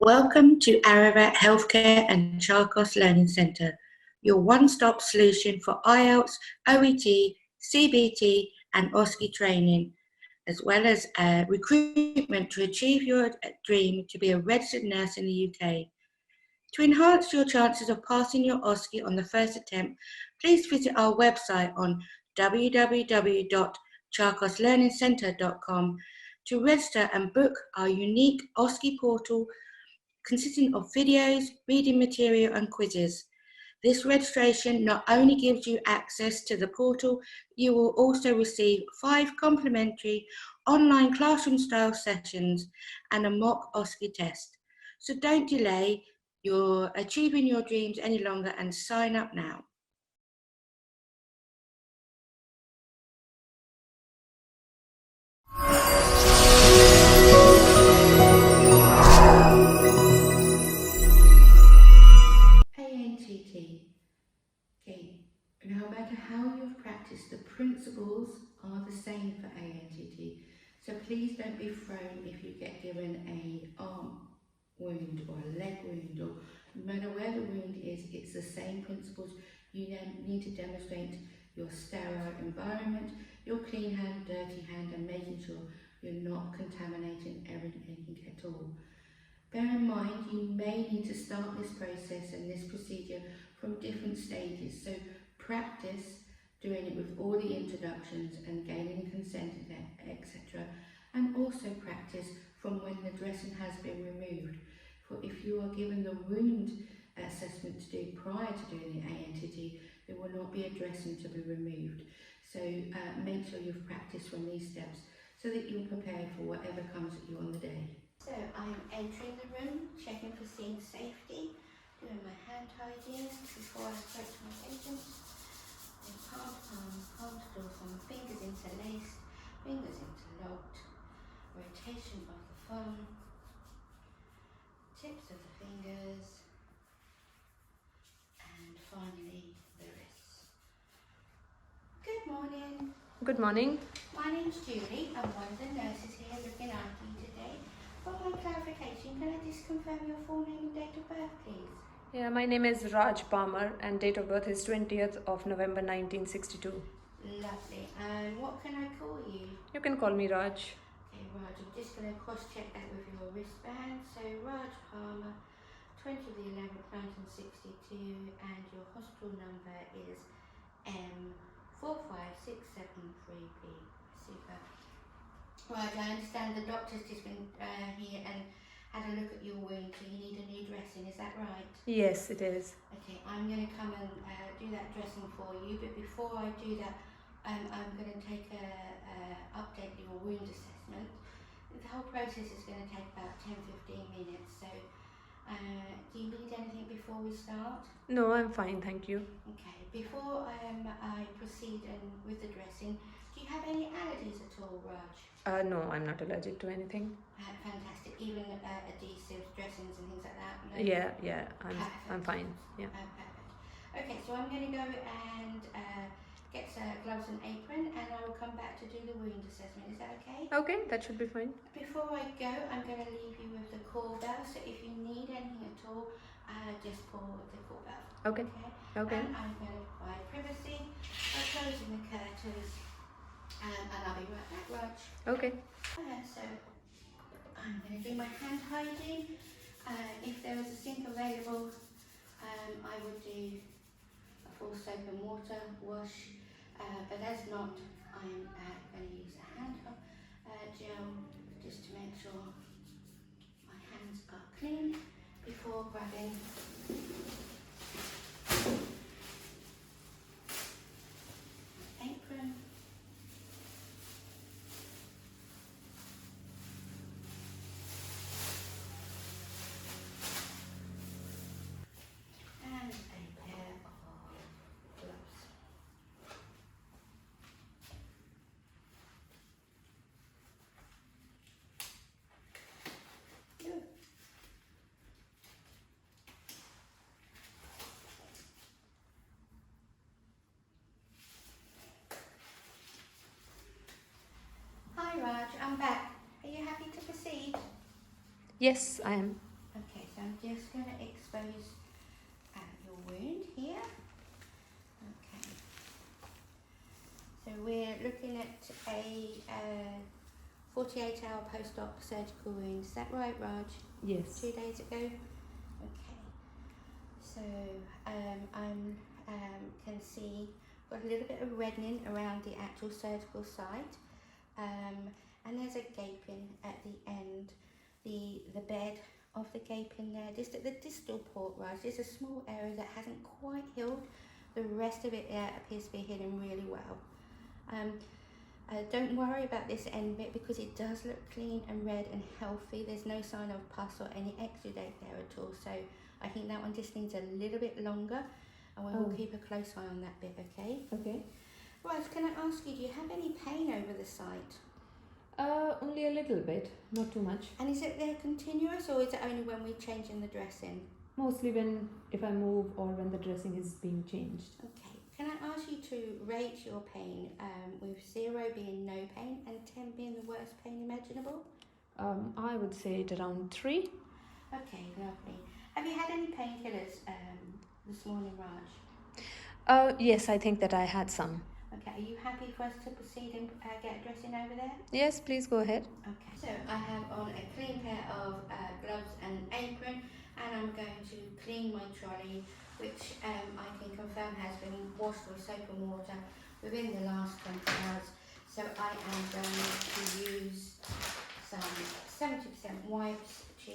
Welcome to Ararat Healthcare and Charkos Learning Centre, your one-stop solution for IELTS, OET, CBT and OSCE training, as well as recruitment to achieve your dream to be a registered nurse in the UK. To enhance your chances of passing your OSCE on the first attempt, please visit our website on www.charkoslearningcentre.com to register and book our unique OSCE portal consisting of videos, reading material and quizzes. This registration not only gives you access to the portal, you will also receive 5 complimentary online classroom-style sessions and a mock OSCE test. So don't delay your achieving your dreams any longer and sign up now. ANTT. Okay, no matter how you've practiced, the principles are the same for ANTT. So please don't be thrown if you get given a arm wound or a leg wound, or no matter where the wound is, it's the same principles. You need to demonstrate your sterile environment, your clean hand, dirty hand, and making sure you're not contaminating anything at all. Bear in mind, you may need to start this process and this procedure from different stages, so practice doing it with all the introductions and gaining consent, etc. And also practice from when the dressing has been removed. For if you are given the wound assessment to do prior to doing the ANTT, there will not be a dressing to be removed. So make sure you've practiced from these steps so that you're prepared for whatever comes at you on the day. So I'm entering the room, checking for scene safety, doing my hand hygiene before I approach my patients. Then palm to palm to dorsum, fingers interlaced, fingers interlocked, rotation of the thumb, tips of the fingers, and finally the wrists. Good morning. Good morning. My name's Julie. I'm one of the nurses here looking after you today. For my clarification, can I just confirm your full name and date of birth, please? Yeah, my name is Raj Palmer and date of birth is 20th of November 1962. Lovely. And what can I call you? You can call me Raj. Okay, Raj, I'm just going to cross-check that with your wristband. So, Raj Palmer, 20th of the 11th, 1962, and your hospital number is M45673P. Super. Right, I understand the doctor's just been here and had a look at your wound, so you need a new dressing, is that right? Yes, it is. Okay, I'm going to come and do that dressing for you, but before I do that, I'm going to take update your wound assessment. The whole process is going to take about 10-15 minutes, so do you need anything before we start? No, I'm fine, thank you. Okay, before I proceed with the dressing, do you have any allergies at all, Raj? No, I'm not allergic to anything. Fantastic, even adhesives, dressings and things like that? No? Yeah, I'm fine. Yeah. Perfect. Okay, so I'm going to go and get gloves and apron, and I will come back to do the wound assessment. Is that okay? Okay, that should be fine. Before I go, I'm going to leave you with the call bell, so if you need anything at all, just pull the call bell. Okay. And I'm going to provide privacy by closing the curtains, and I'll be right back, Raj. Okay. So I'm going to do my hand hygiene. If there was a sink available, I would do a full soap and water wash, but as not, I'm going to use a hand gel just to make sure my hands are clean before grabbing my apron. And a pair of gloves. Good. Hi Raj, I'm back. Are you happy to proceed? Yes, I am. Okay, I'm just going to expose your wound here. Okay. So we're looking at a 48-hour post-op surgical wound. Is that right, Raj? Yes. 2 days ago? Okay. So I can see got a little bit of reddening around the actual surgical site. And there's a gaping at the end, the bed of the gaping there, just at the distal port, right? There's a small area that hasn't quite healed. The rest of it appears to be healing really well. Don't worry about this end bit because it does look clean and red and healthy. There's no sign of pus or any exudate there at all. So I think that one just needs a little bit longer, and we will keep a close eye on that bit, okay? Okay. Right, can I ask you, do you have any pain over the site? Only a little bit, not too much. And is it there continuous, or is it only when we're changing the dressing? Mostly if I move or when the dressing is being changed. Okay, can I ask you to rate your pain, with 0 being no pain and 10 being the worst pain imaginable? I would say it around 3. Okay, lovely. Have you had any painkillers this morning, Raj? Yes, I think that I had some. Okay, are you happy for us to proceed and get a dressing over there? Yes, please go ahead. Okay, so I have on a clean pair of gloves and an apron, and I'm going to clean my trolley, which I can confirm has been washed with soap and water within the last 20 hours. So I am going to use some 70% wipes to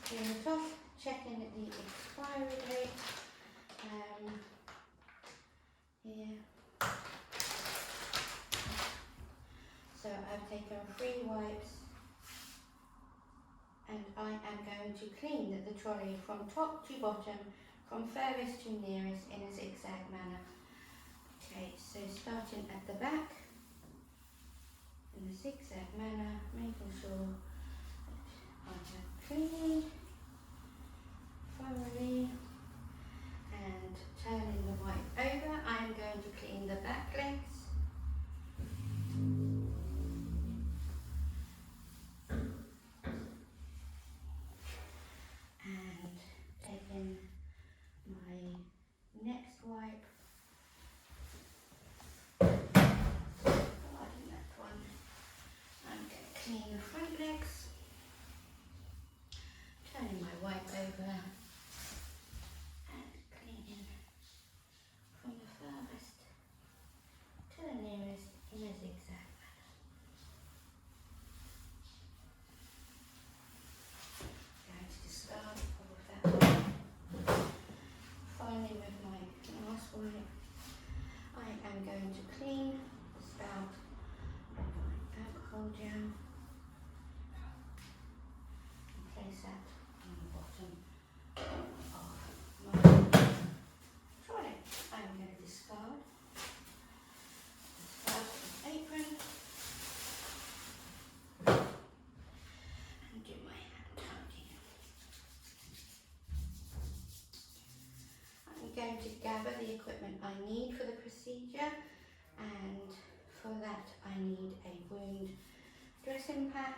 clean it off, checking the expiry date. Here. So I've taken 3 wipes, and I am going to clean the trolley from top to bottom, from furthest to nearest, in a zigzag manner. Okay, so starting at the back, in a zigzag manner, making sure that I have cleaned thoroughly, and turning the wipe over, I am going to clean the back legs. And taking my next wipe, lighting that one, I'm going to clean the front legs, turning my wipe over, and cleaning from the furthest to the nearest in a zigzag manner. Going to discard all of that one. Finally, with my last wipe, I am going to clean the spout of my alcohol gel and place that on the bottom of my trolley. I'm going to discard the spout and apron and do my hand tidying. I'm going to gather the equipment I need for the procedure, and for that I need a wound dressing pack.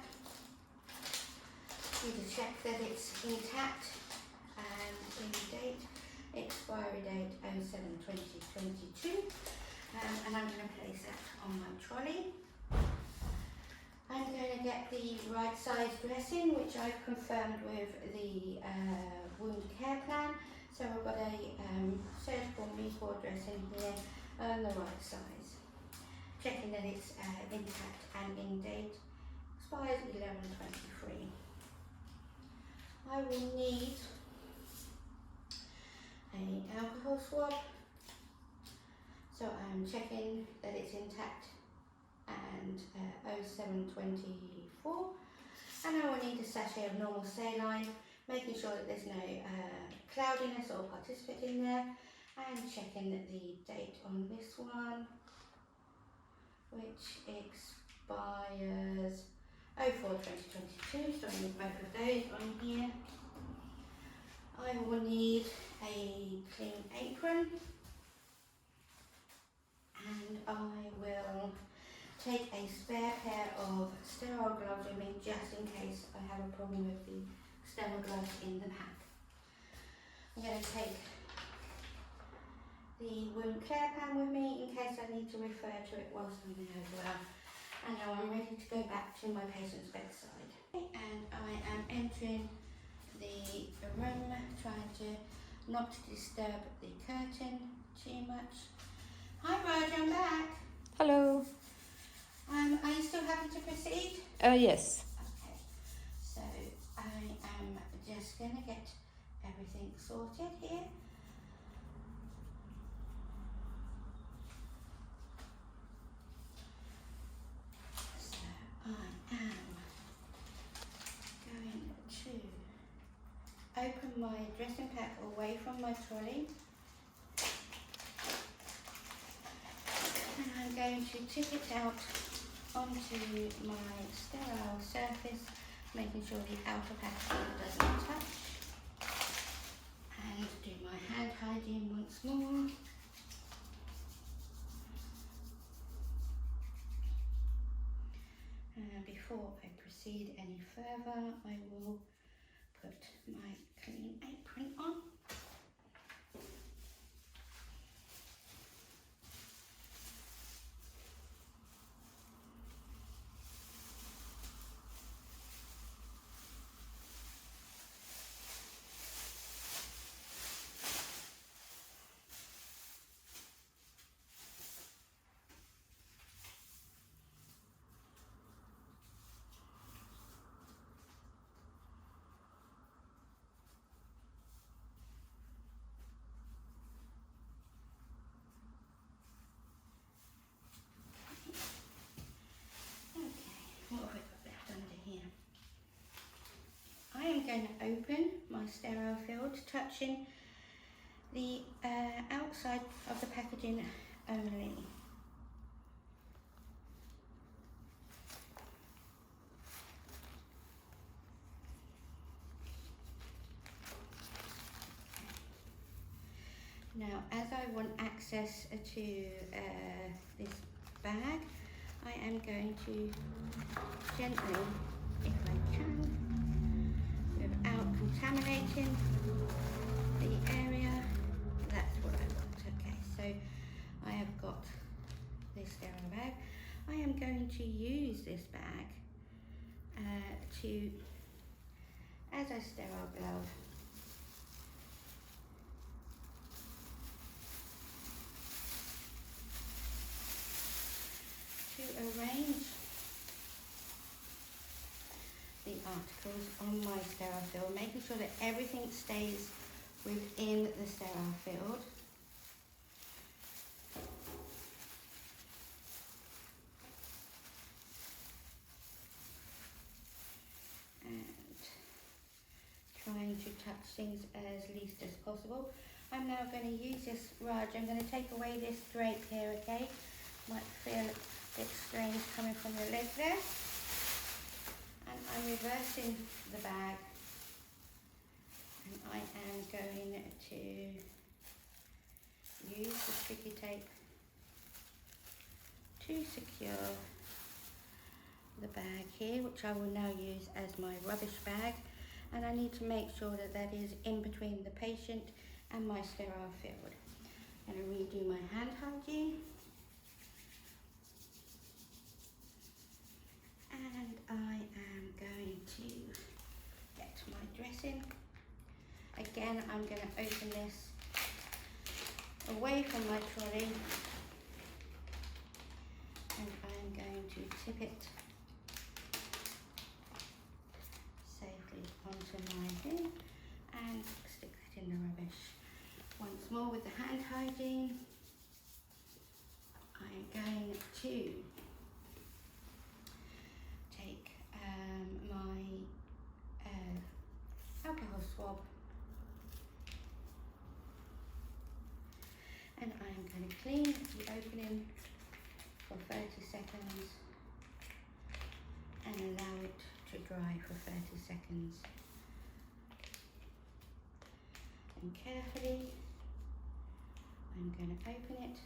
Need to check that it's intact and in date, expiry date 07/20/22, and I'm going to place that on my trolley. I'm going to get the right size dressing, which I've confirmed with the wound care plan. So I've got a surgical meatball dressing here and the right size. Checking that it's intact and in date. Expires 11/23. I will need an alcohol swab. So I'm checking that it's intact and 07/24. And I will need a sachet of normal saline, making sure that there's no cloudiness or participant in there, and checking that the date on this one, which expires 04/2022, so I need both of those on here. I will need a clean apron, and I will take a spare pair of sterile gloves with me just in case I have a problem with the sterile gloves in the pack. I'm going to take the wound care pan with me in case I need to refer to it whilst I'm in overwhelm. And now I'm ready to go back to my patient's bedside. And I am entering the room, trying to not disturb the curtain too much. Hi Raj, I'm back. Hello. Are you still happy to proceed? Yes. Okay, so I am just going to get everything sorted here. So I am going to open my dressing pack away from my trolley. And I'm going to tip it out onto my sterile surface, making sure the outer packaging doesn't touch. And do my hand hygiene once more. And before I proceed any further, I will put my clean apron on. What have I got left under here? I am going to open my sterile field, touching the outside of the packaging only. Now, as I want access to this bag, I am going to gently, if I can, without contaminating the area. That's what I want. Okay, so I have got this sterile bag. I am going to use this bag as a sterile glove. To arrange the articles on my sterile field, making sure that everything stays within the sterile field. And trying to touch things as least as possible. I'm now going to use this, Raj, I'm going to take away this drape here, okay? Might feel a bit strange coming from your leg there. And I'm reversing the bag. And I am going to use the sticky tape to secure the bag here, which I will now use as my rubbish bag. And I need to make sure that that is in between the patient and my sterile field. I'm going to redo my hand hygiene. And I am going to get my dressing. Again, I'm going to open this away from my trolley. And I'm going to tip it safely onto my thing and stick that in the rubbish. Once more with the hand hygiene, I'm going to take my alcohol swab, and I'm going to clean the opening for 30 seconds and allow it to dry for 30 seconds. And carefully, I'm going to open it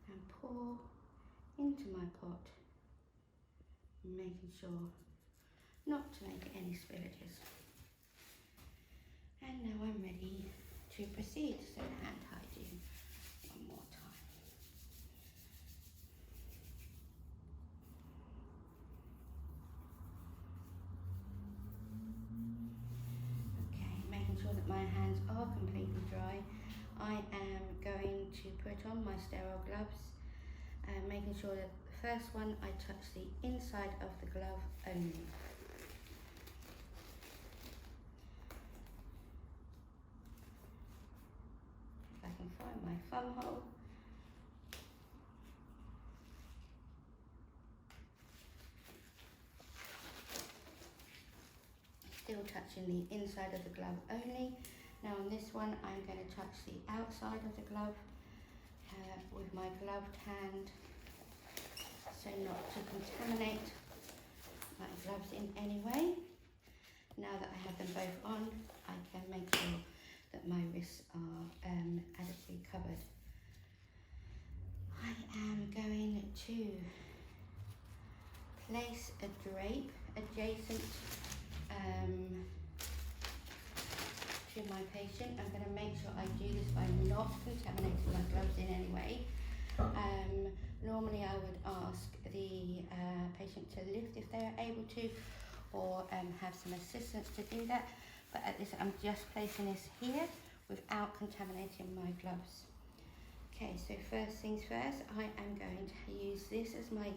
and pour into my pot, making sure not to make any spillages. to proceed. So hand hygiene one more time. Okay, making sure that my hands are completely dry. I am going to put on my sterile gloves, making sure that the first one I touch the inside of the glove only. If I can find my thumb hole. Still touching the inside of the glove only. Now on this one I'm going to touch the outside of the glove with my gloved hand, so not to contaminate my gloves in any way. Now that I have them both on, I can make sure that my wrists are adequately covered. I am going to place a drape adjacent to my patient. I'm going to make sure I do this by not contaminating my gloves in any way. Normally I would ask the patient to lift if they're able to, or have some assistance to do that, but at this I'm just placing this here without contaminating my gloves. Okay, so first things first, I am going to use this as my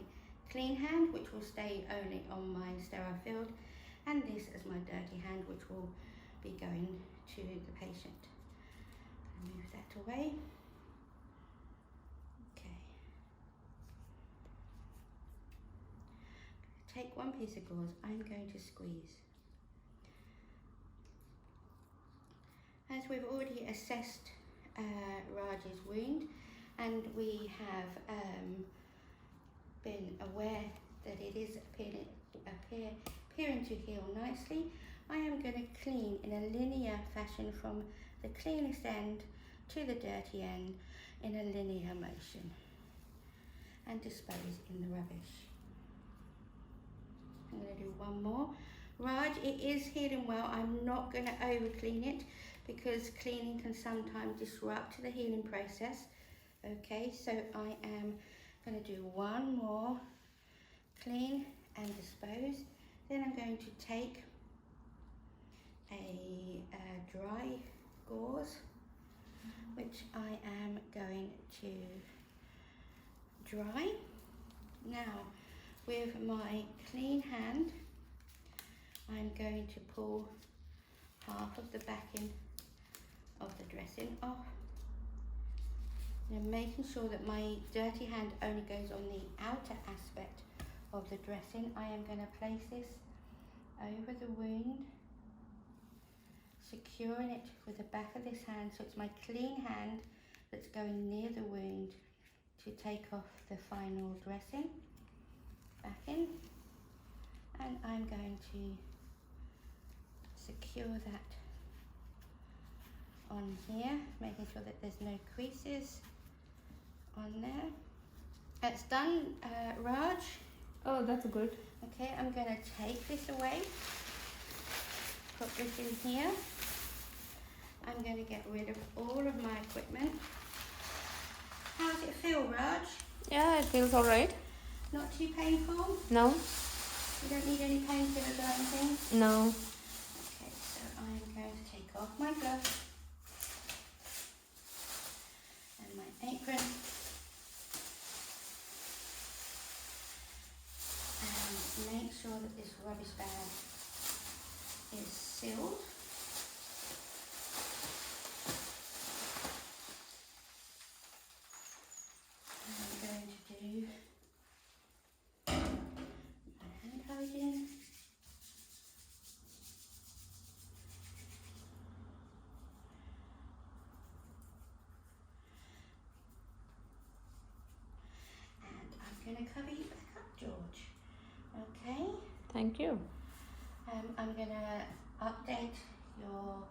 clean hand, which will stay only on my sterile field, and this as my dirty hand, which will be going to the patient. Move that away. Okay. Take one piece of gauze, I'm going to squeeze. As we've already assessed Raj's wound, and we have been aware that it is appearing to heal nicely, I am going to clean in a linear fashion from the cleanest end to the dirty end in a linear motion, and dispose in the rubbish. I'm going to do one more. Raj, it is healing well. I'm not going to over clean it because cleaning can sometimes disrupt the healing process. Okay, so I am going to do one more clean and dispose. Then I'm going to take a dry gauze, which I am going to dry. Now, with my clean hand, I'm going to pull half of the backing of the dressing off. Now, making sure that my dirty hand only goes on the outer aspect of the dressing, I am going to place this over the wound, securing it with the back of this hand, so it's my clean hand that's going near the wound to take off the final dressing. Back in, and I'm going to secure that on here, making sure that there's no creases on there. That's done, Raj. Oh, that's good. Okay, I'm going to take this away, put this in here. I'm going to get rid of all of my equipment. How does it feel, Raj? Yeah, it feels alright. Not too painful? No? You don't need any painkillers or anything? No. Okay, so I'm going to take off my gloves and my apron, and make sure that this rubbish bag is sealed. I'm going to do my hand hygiene. And I'm going to cover you back up, George. Okay? Thank you. I'm going to update your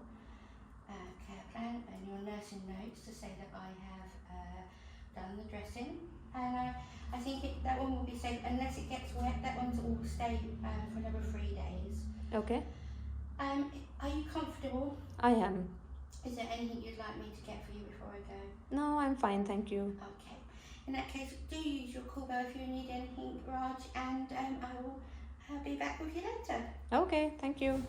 care plan and your nursing notes to say that I have done the dressing, and I think that one will be safe unless it gets wet. That one's all stay for another 3 days. Okay. Are you comfortable? I am. Is there anything you'd like me to get for you before I go? No, I'm fine, thank you. Okay. In that case, do use your call bell if you need anything, Raj, and I will be back with you later. Okay, thank you.